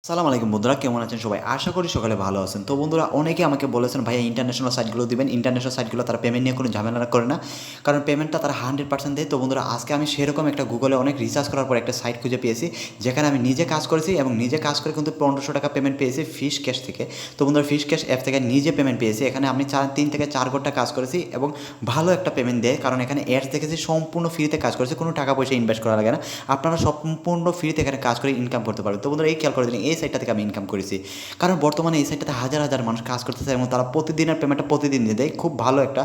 আসসালামু আলাইকুম বন্ধুরা, কেমন আছেন সবাই? আশা করি সকালে ভালো আছেন। তো বন্ধুরা, অনেকে আমাকে বলেছেন ভাইয়া ইন্টারন্যাশনাল সাইটগুলো দিবেন। ইন্টারন্যাশনাল সাইটগুলো তারা পেমেন্ট নিয়ে কোনো ঝামেলা করে না, কারণ পেমেন্টটা তারা 100% দেয়। তো বন্ধুরা, আজকে আমি সেরকম একটা গুগলে অনেক রিসার্চ করার পর একটা সাইট খুঁজে পেয়েছি, যেখানে আমি নিজে কাজ করেছি এবং নিজে কাজ করে কিন্তু 1500 টাকা পেমেন্ট পেয়েছি ফিশ ক্যাশ থেকে। তো বন্ধুরা, ফিশ ক্যাশ অ্যাপ থেকে নিজে পেমেন্ট পেয়েছি। এখানে আমি 3 থেকে 4 ঘন্টা কাজ করেছি এবং ভালো একটা পেমেন্ট দেয়, কারণ এখানে অ্যাডস দেখেছি সম্পূর্ণ ফ্রিতে কাজ করেছে, কোনো টাকা পয়সা ইনভেস্ট করা লাগে না। আপনারা সম্পূর্ণ ফ্রিতে এখানে কাজ করে ইনকাম করতে পারবেন। তো বন্ধুরা, এই খেয়াল করে দিন, এই সাইটটা থেকে আমি ইনকাম করেছি, কারণ বর্তমানে এই সাইটটাতে হাজার হাজার মানুষ কাজ করতেছে এবং তারা প্রতিদিনের পেমেন্টটা প্রতিদিন দিয়ে দেয়। খুব ভালো একটা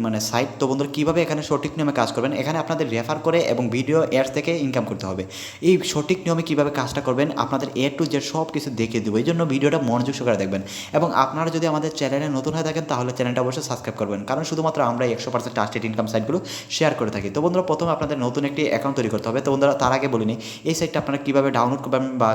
মানে সাইট। তো বন্ধুরা, কীভাবে এখানে সঠিক নিয়মে কাজ করবেন, এখানে আপনাদের রেফার করে এবং ভিডিও অ্যাডস থেকে ইনকাম করতে হবে। এই সঠিক নিয়মে কীভাবে কাজটা করবেন আপনাদের টু জেড সব কিছু দেখিয়ে দেবো। এই জন্য ভিডিওটা মনোযোগ সহকারে দেখবেন এবং আপনারা যদি আমাদের চ্যানেলে নতুন হয়ে থাকেন তাহলে চ্যানেলটা অবশ্যই সাবস্ক্রাইব করবেন, কারণ শুধুমাত্র আমরা 100% ট্রাস্টেড ইনকাম সাইটগুলো শেয়ার করে থাকি। তো বন্ধুরা, প্রথমে আপনাদের নতুন একটি অ্যাকাউন্ট তৈরি করতে হবে। তো বন্ধুরা, তার আগে বলিনি, এই সাইটটা আপনারা কীভাবে ডাউনলোড করবেন বা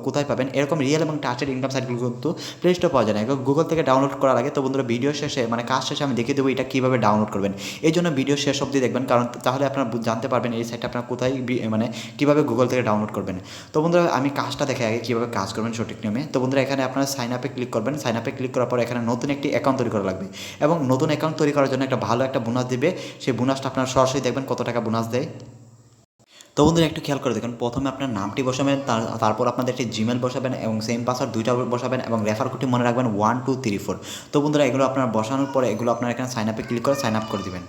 কোথায় পাবেন, এরকম রিয়েল এবং ট্রাস্টেড ইনকাম সাইটগুলো কিন্তু প্লে স্টোরে পাওয়া যায় না, গুগল থেকে ডাউনলোড করা লাগে। তো বন্ধুরা, ভিডিও শেষে মানে কাজ শেষে আমি দেখিয়ে দেবো এটা কীভাবে ডাউনলোড করবেন। এই জন্য ভিডিও শেষ অবধি দেখবেন, কারণ তাহলে আপনারা জানতে পারবেন এই সাইটটা আপনারা কোথায় মানে কীভাবে গুগল থেকে ডাউনলোড করবেন। তো বন্ধুরা, আমি কাজটা দেখে আগে কীভাবে কাজ করবেন সঠিক নিয়মে। তো বন্ধুরা, এখানে আপনারা সাইন আপে ক্লিক করবেন। সাইন আপে ক্লিক করার পর এখানে নতুন একটি অ্যাকাউন্ট তৈরি করা লাগবে এবং নতুন অ্যাকাউন্ট তৈরি করার জন্য একটা ভালো একটা বোনাস দিবে। সেই বোনাসটা আপনারা সরাসরি দেখবেন কত টাকা বোনাস দেয়। তো বন্ধুরা, একটু খেয়াল করে দেখুন, প্রথমে আপনার নামটি বসাবেন, তারপর আপনাদের একটি জিমেল বসাবেন এবং সেম পাসওয়ার্ড দুইটা বসাবেন এবং রেফার কোডটি মনে রাখবেন 1234। তো বন্ধুরা, এগুলো আপনার বসানোর পরে এগুলো আপনার এখানে সাইন আপে ক্লিক করে সাইন আপ করে দেবেন।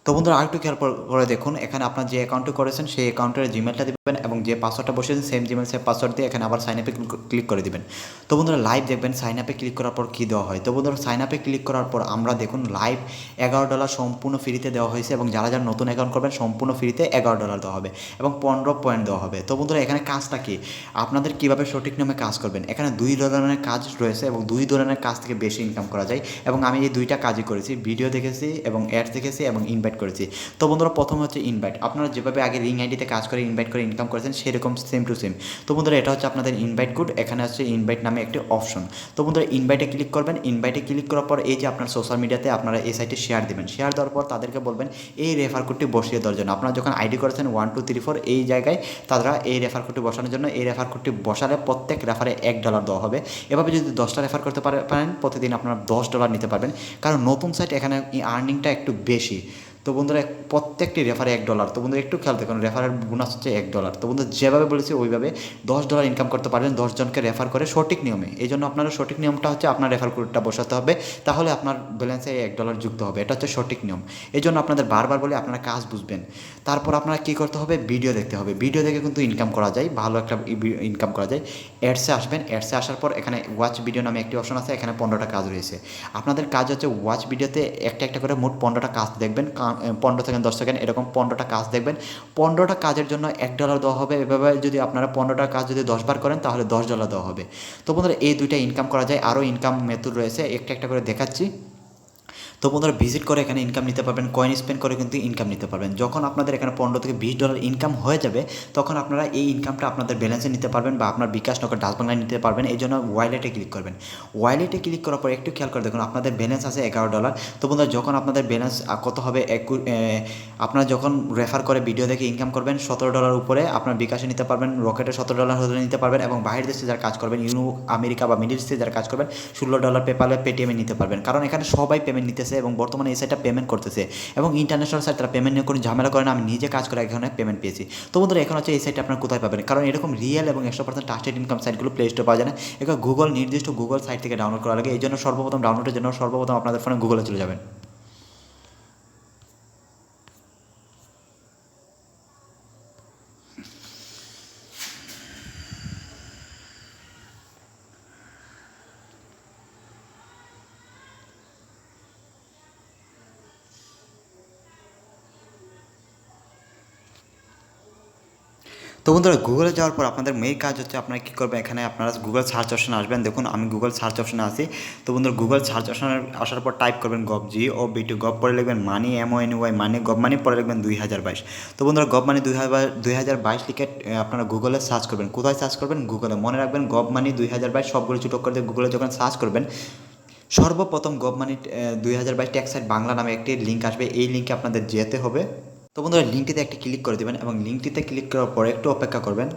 তো বন্ধুরা, আরেকটু খেয়াল করে দেখুন, এখানে আপনার যে অ্যাকাউন্টে করেছেন সেই অ্যাকাউন্টের জিমেলটা দিবেন এবং যে পাসওয়ার্ডটা বসিয়েছেন সেম জিমেল সেম পাসওয়ার্ড দিয়ে এখানে আবার সাইন আপে ক্লিক করে দিবেন। তো বন্ধুরা, লাইভ দেখবেন সাইন আপে ক্লিক করার পর কী দেওয়া হয়। তো বন্ধুরা, সাইন আপে ক্লিক করার পর আমরা দেখুন লাইভ $11 সম্পূর্ণ ফ্রিতে দেওয়া হয়েছে এবং যারা যারা নতুন অ্যাকাউন্ট করবেন সম্পূর্ণ ফ্রিতে $11 দেওয়া হবে এবং 15 পয়েন্ট দেওয়া হবে। তো বন্ধুরা, এখানে কাজটা কি, আপনাদের কীভাবে সঠিক নিয়মে কাজ করবেন, এখানে 2 ধরনের কাজ রয়েছে এবং 2 ধরনের কাজ থেকে বেশি ইনকাম করা যায় এবং আমি এই 2টা কাজই করেছি, ভিডিও দেখেছি এবং অ্যাডস দেখেছি এবং ইনভাইট করেছি। তো বন্ধুরা, প্রথম হচ্ছে ইনভাইট। আপনারা যেভাবে আগে রিং আইডিতে কাজ করে ইনভাইট করে ইনকাম করেছেন সেরকম সেম টু সেম। তো বন্ধুরা, এটা হচ্ছে আপনাদের ইনভাইট কোড। এখানে হচ্ছে ইনভাইট নামে একটি অপশন। তো বন্ধুরা, ইনভাইটে ক্লিক করবেন। ইনভাইটে ক্লিক করার পর এই যে আপনার সোশ্যাল মিডিয়াতে আপনারা এই সাইটে শেয়ার দেবেন। শেয়ার দেওয়ার পর তাদেরকে বলবেন এই রেফার কোডটি বসিয়ে দেওয়ার জন্য। আপনারা যখন আইডি করেছেন 1234 এই জায়গায় তারা এই রেফার কোডটি বসানোর জন্য, এই রেফার কোডটি বসালে প্রত্যেক রেফারে $1 দেওয়া হবে। এভাবে যদি 10টা রেফার করতে পারেন প্রতিদিন আপনারা $10 নিতে পারবেন, কারণ নতুন সাইট এখানে আর্নিংটা একটু বেশি। তো বন্ধুরা, প্রত্যেকটি রেফারে $1। তো বন্ধুরা, একটু খেয়াল দেখুন, রেফারের বোনাস হচ্ছে $1। তো বন্ধুরা, যেভাবে বলেছি ওইভাবে $10 ইনকাম করতে পারবেন 10 জনকে রেফার করে সঠিক নিয়মে। এই জন্য আপনার সঠিক নিয়মটা হচ্ছে আপনার রেফার কোডটা বসাতে হবে, তাহলে আপনার ব্যালেন্সে $1 যুক্ত হবে। এটা হচ্ছে সঠিক নিয়ম। এই জন্য আপনাদের বারবার বলে আপনারা কাজ বুঝবেন। তারপর আপনারা কী করতে হবে, ভিডিও দেখতে হবে। ভিডিও দেখে কিন্তু ইনকাম করা যায়, ভালো একটা ইনকাম করা যায়। অ্যাডসে আসবেন। অ্যাডসে আসার পর এখানে ওয়াচ ভিডিও নামে একটি অপশন আছে, এখানে 15টা কাজ রয়েছে। আপনাদের কাজ হচ্ছে ওয়াচ ভিডিওতে একটা একটা করে মোট 15টা কাজ দেখবেন, 15 সেকেন্ড 10 সেকেন্ড এরকম 15টা কাজ দেখবেন। 15টা কাজের জন্য $1 দেওয়া হবে। এভাবে যদি আপনারা 15টা কাজ যদি 10 বার করেন তাহলে $10 দেওয়া হবে। তো বন্ধুরা, এই দুইটা ইনকাম করা যায়। আরও ইনকাম মেথড রয়েছে, একটা একটা করে দেখাচ্ছি। তো বন্ধুরা, ভিজিট করে এখানে ইনকাম নিতে পারবেন, কয়েন স্পেন্ড করে কিন্তু ইনকাম নিতে পারবেন। যখন আপনাদের এখানে $15 থেকে $20 ইনকাম হয়ে যাবে তখন আপনারা এই ইনকামটা আপনাদের ব্যালেন্সে নিতে পারবেন বা আপনার বিকাশ নগর ডাচ বাংলায় নিতে পারবেন। এই জন্য ওয়ালেটে ক্লিক করবেন। ওয়ালেটে ক্লিক করার পর একটু খেয়াল করে দেখুন, আপনাদের ব্যালেন্স আছে $11। তো বন্ধুরা, যখন আপনাদের ব্যালেন্স কত হবে, আপনারা যখন রেফার করে ভিডিও দেখে ইনকাম করবেন $17 উপরে আপনার বিকাশে নিতে পারবেন, রকেটে $17 হলে নিতে পারবেন এবং বাইরের দেশে যারা কাজ করবেন আমেরিকা বা মিডল ইস্টে যারা কাজ করবেন $16 পেপালে পেটিএমে নিতে পারবেন, কারণ এখানে সবাই পেমেন্ট নিতেছে এবং বর্তমানে এই সাইটটা পেমেন্ট করতেছে এবং ইন্টারন্যাশনাল সাইট তারা পেমেন্ট নিয়ে কোনো ঝামেলা করে না। আমি নিজে কাজ করে এখানে পেমেন্ট পেয়েছি। তো বন্ধুরা, এখন হচ্ছে এই সাইটটা আপনারা কোথায় পাবেন, কারণ এরকম রিয়েল এবং 100% ট্রাস্টেড ইনকাম সাইটগুলো প্লে স্টোরে পাওয়া যায় না। এটা গুগল নির্দিষ্ট গুগল সাইট থেকে ডাউনলোড করা লাগে। এই জন্য সর্বপ্রথম ডাউনলোডের জন্য সর্বপ্রথম আপনাদের ফোনে গুগলে চলে যাবেন। তো বন্ধুরা, গুগলে যাওয়ার পর আপনাদের মেইন কাজ হচ্ছে আপনারা কী করবেন, এখানে আপনারা গুগল সার্চ অপশনে আসবেন। দেখুন, আমি গুগল সার্চ অপশনে আছি। তো বন্ধুরা, গুগল সার্চ অপশনে আসার পর টাইপ করবেন গভ, GOV গভ, পরে লিখবেন মানি, MONY মানি, গভ মানি, পরে লিখবেন 2022। তো বন্ধুরা, গভ মানি 2022 লিখে আপনারা গুগলে সার্চ করবেন। কোথায় সার্চ করবেন, গুগলে। মনে রাখবেন গভ মানি 2022 সবগুলো ছোটো করে দিয়ে গুগলে যখন সার্চ করবেন সর্বপ্রথম গভ মানি 2022 ট্যাক্স সাইট বাংলা নামে একটি লিঙ্ক আসবে। এই লিঙ্কে আপনাদের যেতে হবে। তো বন্ধুরা, লিঙ্কটিতে একটি ক্লিক করে দেবেন এবং লিঙ্কটিতে ক্লিক করার পর একটু অপেক্ষা করবেন।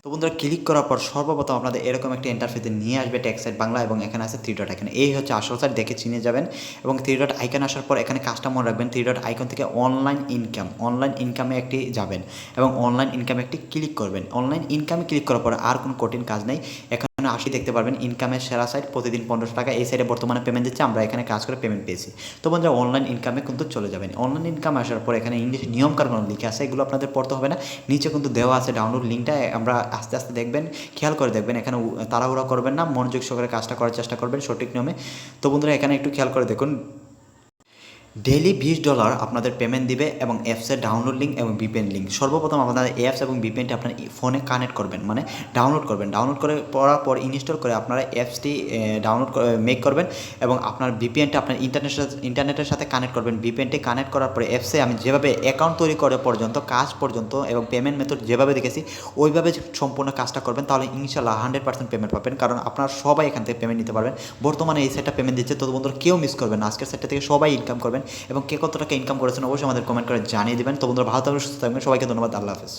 তো বন্ধুরা ক্লিক করার পর সর্বপ্রথম আপনাদের এরকম একটা ইন্টারফেসে নিয়ে আসবে টেক্সট সাইট বাংলা এবং এখানে আছে থ্রি ডট আইকন। এই হচ্ছে আসল সাইট, দেখে চিনে যাবেন। এবং থ্রি ডট আইকন আসার পর এখানে কাজটা মনে রাখবেন, থ্রি ডট আইকন থেকে অনলাইন ইনকামে একটি যাবেন এবং অনলাইন ইনকামে একটি ক্লিক করবেন। অনলাইন ইনকামে ক্লিক করার পর আর কোনো কঠিন কাজ নেই। এখানে আসি দেখতে পারবেন ইনকামের সেরা সাইট, প্রতিদিন 1500 টাকা এই সাইটে বর্তমানে পেমেন্ট দিচ্ছে, আমরা এখানে কাজ করে পেমেন্ট পেয়েছি। তো বন্ধুরা অনলাইন ইনকামে কিন্তু চলে যাবেন। অনলাইন ইনকাম আসার পর এখানে ইংলিশ নিয়মকানুন লিখে আছে, এগুলো আপনাদের পড়তে হবে না, নিচে কিন্তু দেওয়া আছে ডাউনলোড লিঙ্কটা। আমরা আস্তে আস্তে দেখবেন, খেয়াল করে দেখবেন, এখানে তাড়াহুড়া করবেন না, মনোযোগ সহকারে কাজটা করার চেষ্টা করবেন সঠিক নিয়মে। তো বন্ধুরা এখানে একটু খেয়াল করে দেখুন, ডেলি $20 আপনাদের পেমেন্ট দিবে এবং অ্যাপসের ডাউনলোড লিঙ্ক এবং ভিপিএন লিঙ্ক। সর্বপ্রথম আপনাদের অ্যাপস এবং ভিপিএনটি আপনার ফোনে কানেক্ট করবেন, মানে ডাউনলোড করবেন। ডাউনলোড করে পড়ার পর ইনস্টল করে আপনারা অ্যাপসটি ডাউনলোড মেক করবেন এবং আপনার ভিপিএনটা আপনার ইন্টারনেটের সাথে কানেক্ট করবেন। ভিপিএনটি কানেক্ট করার পরে অ্যাপসে আমি যেভাবে অ্যাকাউন্ট তৈরি করে পর্যন্ত কাজ পর্যন্ত এবং পেমেন্ট মেথড যেভাবে দেখেছি ওইভাবে সম্পূর্ণ কাজটা করবেন, তাহলে ইনশাল্লাহ 100% পেমেন্ট পাবেন। কারণ আপনারা সবাই এখান থেকে পেমেন্ট নিতে পারবেন। বর্তমানে এই সেটটা পেমেন্ট দিচ্ছে, তো বন্ধুরা কেউ মিস করবেন না, আজকের সেটটা থেকে সবাই ইনকাম করবেন। এবং কে কত টাকা ইনকাম করেছেন অবশ্যই আমাদের কমেন্ট করে জানিয়ে দেবেন। তো বন্ধুরা ভালো থাকবেন, সুস্থ থাকবেন, সবাইকে ধন্যবাদ, আল্লাহ হাফেজ।